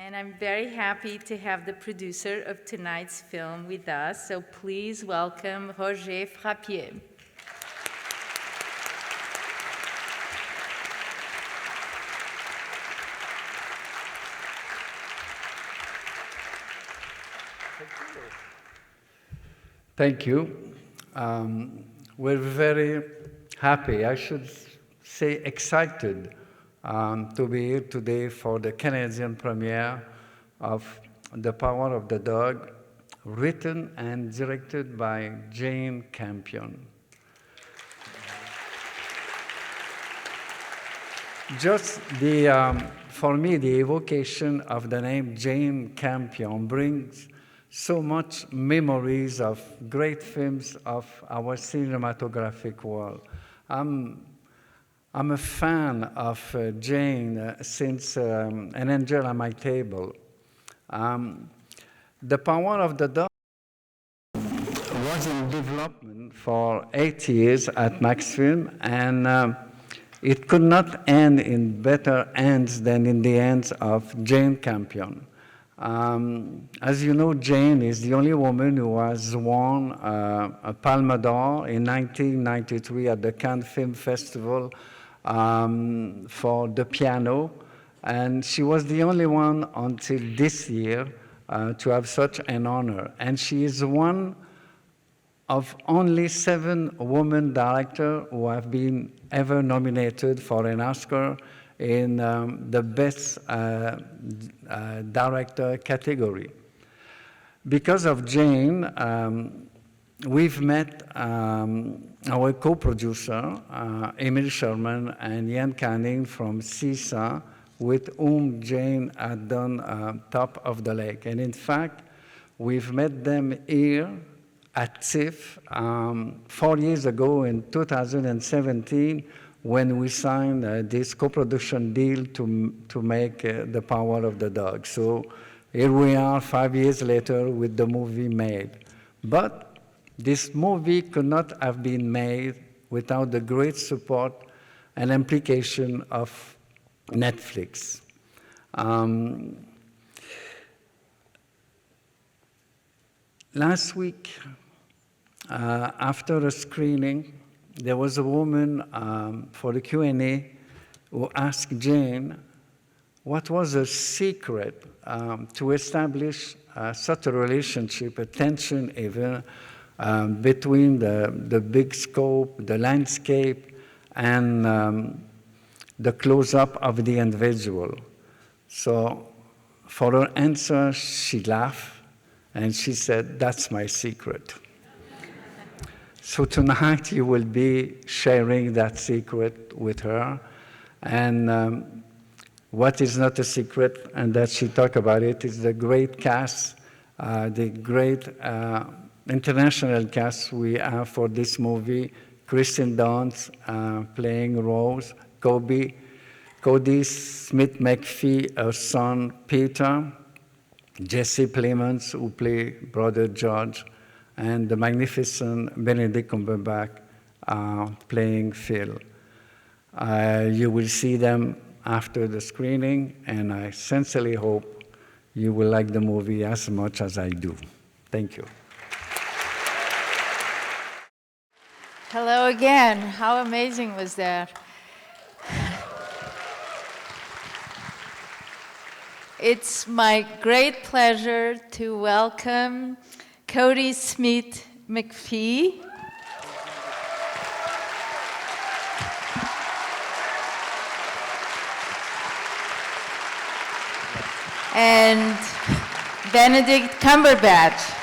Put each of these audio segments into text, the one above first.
And I'm very happy to have the producer of tonight's film with us, so please welcome Roger Frappier. Thank you. We're very happy, I should say excited, to be here today for the Canadian premiere of The Power of the Dog, written and directed by Jane Campion. Just for me, the evocation of the name Jane Campion brings so much memories of great films of our cinematographic world. I'm a fan of Jane since An Angel at My Table. The Power of the Dog was in development for 8 years at Maxfilm, and it could not end in better hands than in the hands of Jane Campion. As you know, Jane is the only woman who has won a Palme d'Or in 1993 at the Cannes Film Festival for The Piano, and she was the only one until this year to have such an honor. And she is one of only 7 women directors who have been ever nominated for an Oscar in the Best Director category. Because of Jane, we've met our co-producer, Emil Sherman and Ian Canning from CISA, with whom Jane had done Top of the Lake. And in fact, we've met them here at TIFF 4 years ago in 2017, when we signed this co-production deal to make The Power of the Dog. So here we are 5 years later with the movie made. But this movie could not have been made without the great support and implication of Netflix. Last week, after a screening, there was a woman for the Q&A who asked Jane what was her secret to establish such a relationship, a tension even, between the big scope, the landscape, and the close-up of the individual. So for her answer, she laughed, and she said, "That's my secret." So tonight you will be sharing that secret with her. And what is not a secret, and that she talked about it, is the great cast, the great international cast we have for this movie. Kirsten Dunst playing Rose, Cody Smith-McPhee, her son Peter, Jesse Plemons, who play Brother George, and the magnificent Benedict Cumberbatch playing Phil. You will see them after the screening, and I sincerely hope you will like the movie as much as I do. Thank you. Hello again. How amazing was that? It's my great pleasure to welcome Cody Smith-McPhee. And Benedict Cumberbatch.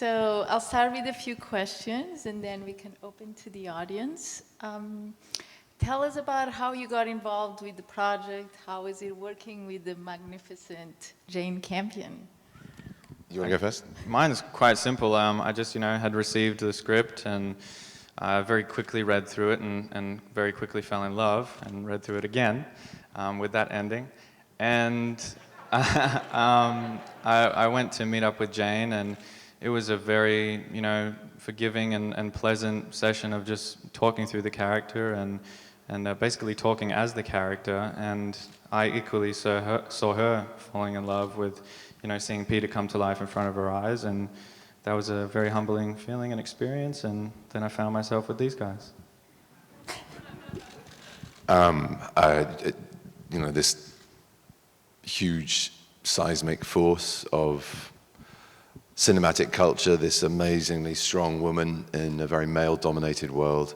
So I'll start with a few questions, and then we can open to the audience. Tell us about how you got involved with the project. How is it working with the magnificent Jane Campion? You want to go first? Mine's quite simple. I just, had received the script and very quickly read through it and very quickly fell in love and read through it again with that ending. And I went to meet up with Jane, and it was a very, forgiving and pleasant session of just talking through the character and basically talking as the character. And I equally saw her falling in love with, seeing Peter come to life in front of her eyes, and that was a very humbling feeling and experience. And then I found myself with these guys. This huge seismic force of cinematic culture, this amazingly strong woman in a very male-dominated world,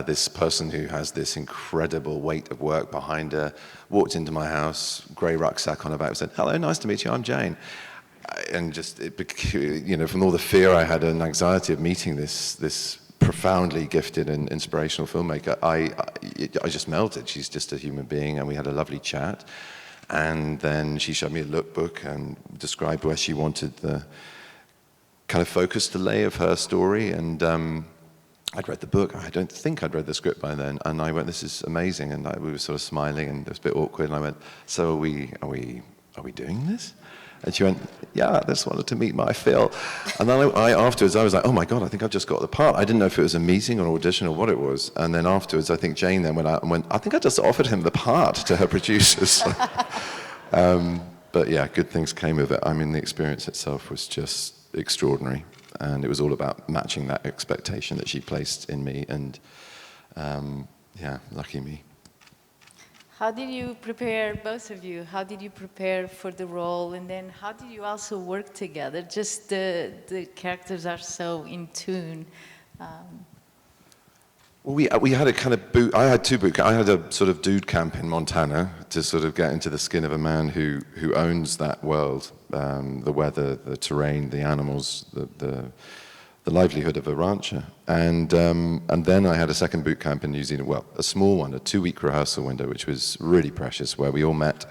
this person who has this incredible weight of work behind her, walked into my house, grey rucksack on her back, said, "Hello, nice to meet you, I'm Jane." And just, from all the fear I had and anxiety of meeting this profoundly gifted and inspirational filmmaker, I just melted. She's just a human being, and we had a lovely chat. And then she showed me a lookbook and described where she wanted the kind of focus to lay of her story. And I'd read the book. I don't think I'd read the script by then. And I went, "This is amazing." And we were sort of smiling, and it was a bit awkward. And I went, "So are we doing this?" And she went, "Yeah, I just wanted to meet my Phil." And then afterwards, I was like, "Oh my God, I think I've just got the part." I didn't know if it was a meeting or an audition or what it was. And then afterwards, I think Jane then went out and went, "I think I just offered him the part," to her producers. But yeah, good things came of it. I mean, the experience itself was just extraordinary. And it was all about matching that expectation that she placed in me. And yeah, lucky me. How did you prepare, both of you, how did you prepare for the role? And then how did you also work together? Just the characters are so in tune. Well, we had a kind of boot. I had two boot camps. I had a sort of dude camp in Montana to sort of get into the skin of a man who owns that world, the weather, the terrain, the animals, the livelihood of a rancher. And then I had a second boot camp in New Zealand, well, a small one, a 2-week rehearsal window, which was really precious, where we all met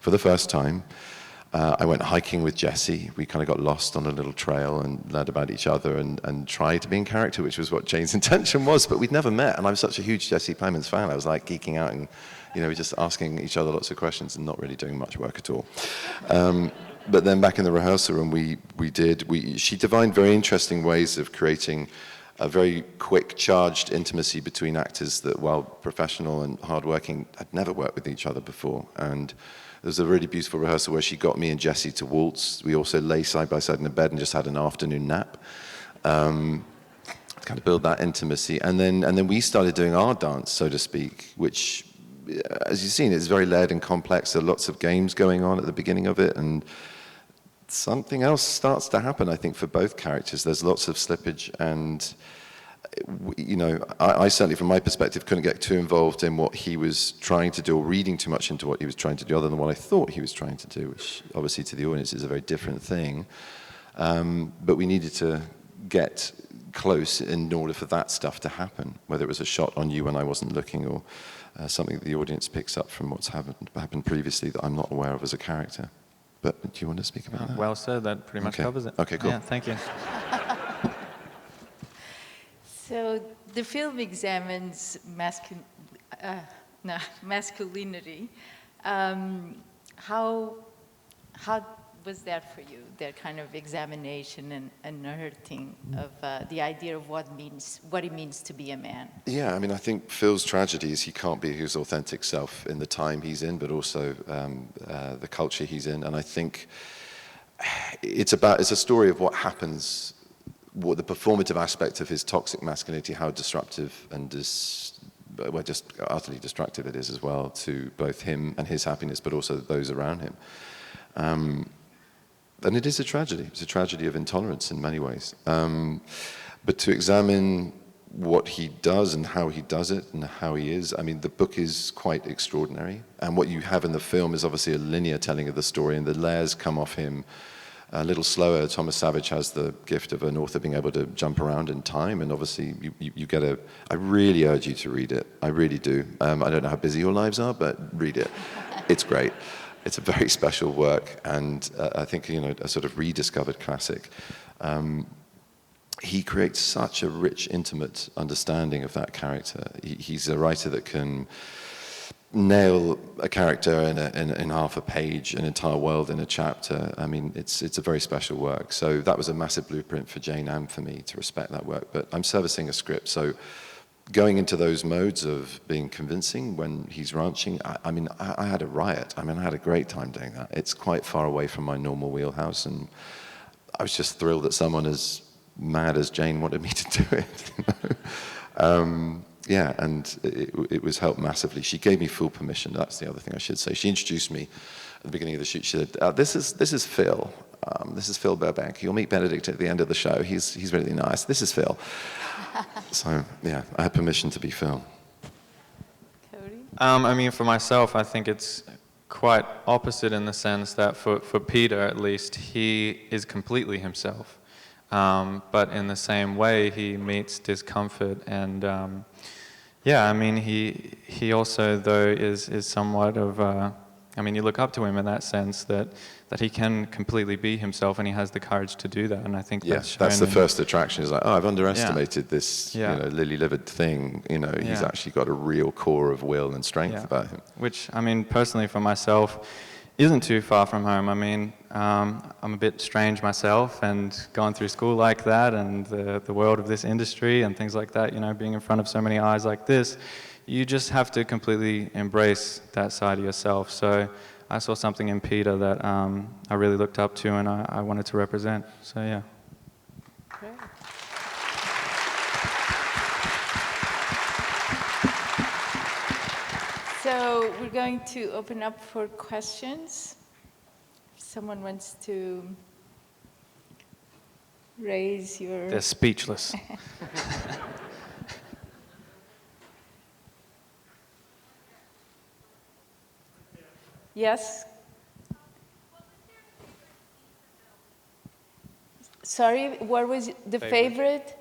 for the first time. I went hiking with Jesse. We kind of got lost on a little trail and learned about each other and tried to be in character, which was what Jane's intention was, but we'd never met. And I was such a huge Jesse Plemons fan. I was like geeking out and, just asking each other lots of questions and not really doing much work at all. But then back in the rehearsal room, she divined very interesting ways of creating a very quick, charged intimacy between actors that, while professional and hardworking, had never worked with each other before. And there was a really beautiful rehearsal where she got me and Jesse to waltz. We also lay side by side in a bed and just had an afternoon nap. Kind of build that intimacy. And then we started doing our dance, so to speak, which, as you've seen, is very layered and complex. There are lots of games going on at the beginning of it, and something else starts to happen, I think, for both characters. There's lots of slippage, and I certainly, from my perspective, couldn't get too involved in what he was trying to do or reading too much into what he was trying to do, other than what I thought he was trying to do, which obviously to the audience is a very different thing. But we needed to get close in order for that stuff to happen, whether it was a shot on you when I wasn't looking, or something that the audience picks up from what's happened previously that I'm not aware of as a character. But do you want to speak about that? Well said. That pretty much covers it. Okay, cool. Yeah, thank you. So the film examines masculinity. How was that for you, that kind of examination and unearthing of the idea of what it means to be a man? Yeah, I mean, I think Phil's tragedy is he can't be his authentic self in the time he's in, but also the culture he's in. And I think it's a story of what happens, what the performative aspect of his toxic masculinity, how disruptive and just utterly destructive it is as well to both him and his happiness, but also those around him. And it is a tragedy. It's a tragedy of intolerance in many ways. But to examine what he does and how he does it and how he is, I mean, the book is quite extraordinary. And what you have in the film is obviously a linear telling of the story, and the layers come off him a little slower. Thomas Savage has the gift of an author being able to jump around in time, and obviously you get I really urge you to read it. I really do. I don't know how busy your lives are, but read it. It's great. It's a very special work, and I think, a sort of rediscovered classic. He creates such a rich, intimate understanding of that character. He's a writer that can nail a character in half a page, an entire world in a chapter. I mean, it's a very special work. So that was a massive blueprint for Jane and for me to respect that work. But I'm servicing a script, so going into those modes of being convincing when he's ranching, I had a riot. I mean, I had a great time doing that. It's quite far away from my normal wheelhouse, and I was just thrilled that someone as mad as Jane wanted me to do it. You know? Yeah, and it was helped massively. She gave me full permission. That's the other thing I should say. She introduced me at the beginning of the shoot. She said, "This is Phil. This is Phil Burbank. You'll meet Benedict at the end of the show. He's really nice. This is Phil." So yeah, I had permission to be Phil. Cody? I mean, for myself, I think it's quite opposite in the sense that for Peter, at least, he is completely himself. But in the same way, he meets discomfort, and yeah, I mean, he also, though, is somewhat of, I mean, you look up to him in that sense that he can completely be himself, and he has the courage to do that, and I think that's the first attraction, is like, oh, I've underestimated this, Yeah. you know, lily-livered thing, you know, he's actually got a real core of will and strength about him. Which, I mean, personally for myself, isn't too far from home. I mean, I'm a bit strange myself, and going through school like that, and the world of this industry and things like that, you know, being in front of so many eyes like this, you just have to completely embrace that side of yourself. So I saw something in Peter that I really looked up to, and I wanted to represent. So yeah. Great. So we're going to open up for questions. If someone wants to raise your... They're speechless. Yes? Sorry, what was the favorite?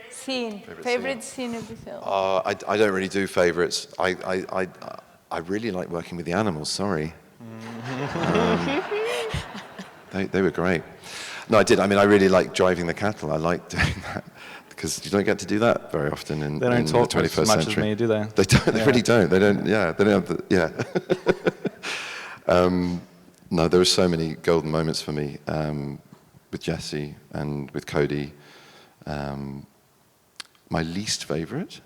Scene. Favorite scene of the film. I don't really do favorites. I really like working with the animals, sorry. They were great. No, I did. I mean, I really like driving the cattle. I like doing that because you don't get to do that very often in the 21st century. They don't talk as much as me, do they? They don't. They really don't. They don't. Yeah. They don't have the. Yeah. No, there were so many golden moments for me with Jesse and with Cody. My least favorite.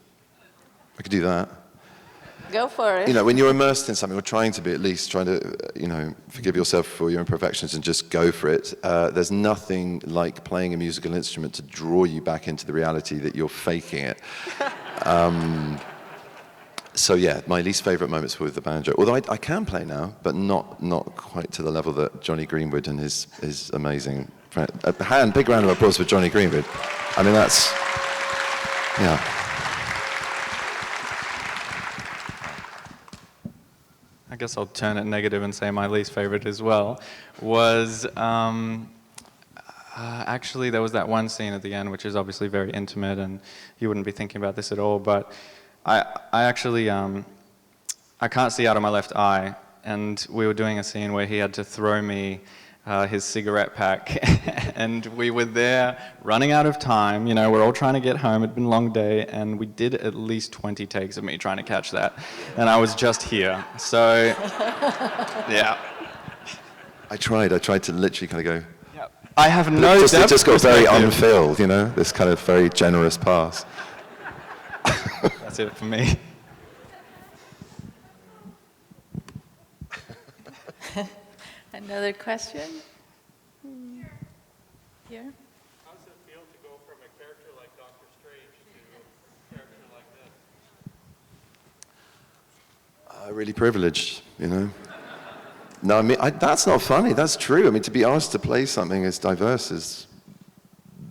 I could do that. Go for it. You know, when you're immersed in something, or trying to be at least, trying to, you know, forgive yourself for your imperfections and just go for it, there's nothing like playing a musical instrument to draw you back into the reality that you're faking it. So yeah, my least favorite moments were with the banjo. Although I can play now, but not quite to the level that Johnny Greenwood and his amazing friend. Big round of applause for Johnny Greenwood. I mean, that's, yeah. I guess I'll turn it negative and say my least favorite as well, was actually there was that one scene at the end which is obviously very intimate, and you wouldn't be thinking about this at all, but I actually, I can't see out of my left eye, and we were doing a scene where he had to throw me his cigarette pack, and we were there running out of time, you know, we're all trying to get home, it'd been a long day, and we did at least 20 takes of me trying to catch that, and I was just here, so, yeah. I tried to literally kind of go, I have no it just got very perspective. unfilled, you know, this kind of very generous pass. That's it for me. Another question? Here? How does it feel to go from a character like Doctor Strange to a character like this? Really privileged, you know. No, I mean, that's not funny, that's true. I mean, to be asked to play something as diverse as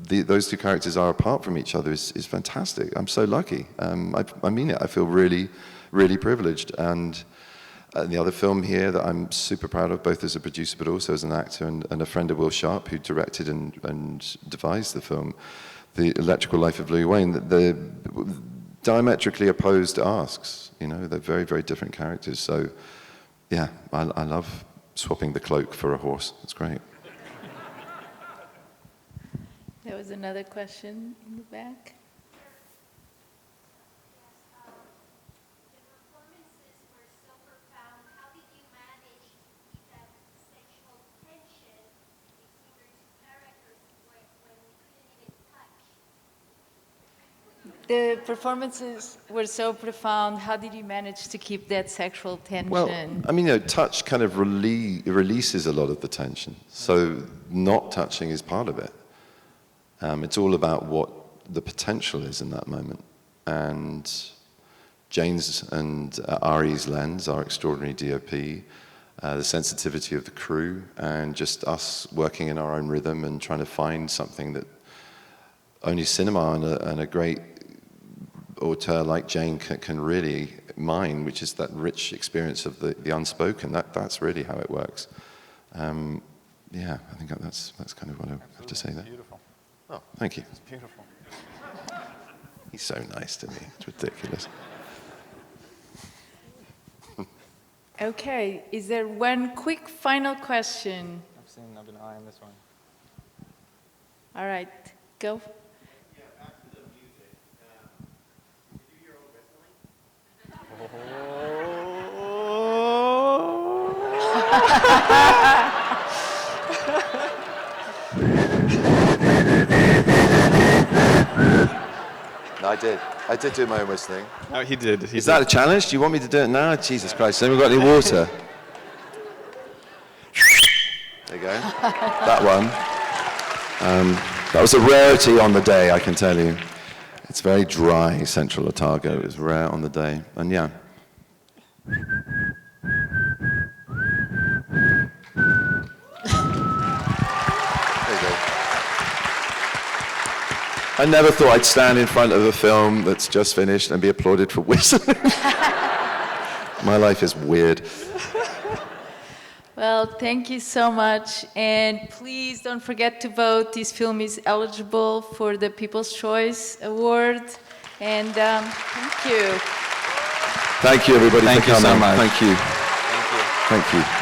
those two characters are apart from each other is fantastic. I'm so lucky. I mean it, I feel really, really privileged. And the other film here that I'm super proud of, both as a producer but also as an actor, and a friend of Will Sharp who directed and devised the film, The Electrical Life of Louis Wain, the diametrically opposed asks, you know, they're very, very different characters. So yeah, I love swapping the cloak for a horse, it's great. There was another question in the back. The performances were so profound. How did you manage to keep that sexual tension? Well, I mean, touch kind of releases a lot of the tension. So not touching is part of it. It's all about what the potential is in that moment. And Jane's and Ari's lens, our extraordinary DOP, the sensitivity of the crew, and just us working in our own rhythm and trying to find something that only cinema and a great auteur like Jane can really mine, which is that rich experience of the unspoken. That's really how it works. Yeah, I think that's kind of what I have to say there. Beautiful. Oh, thank you. It's beautiful. He's so nice to me. It's ridiculous. Okay, is there one quick final question? I've been eyeing this one. All right, go. Yeah, back to the music. You do your own whistling? No, I did do my own whistling. Oh, he did. Is that a challenge? Do you want me to do it now? Jesus Christ, then we've got any water. There you go. That one. That was a rarity on the day, I can tell you. It's very dry, Central Otago. It was rare on the day. And yeah. There you go. I never thought I'd stand in front of a film that's just finished and be applauded for whistling. My life is weird. Well, thank you so much. And please don't forget to vote. This film is eligible for the People's Choice Award. And thank you. Thank you, everybody, Thank for you coming. so much. Thank you. Thank you. Thank you.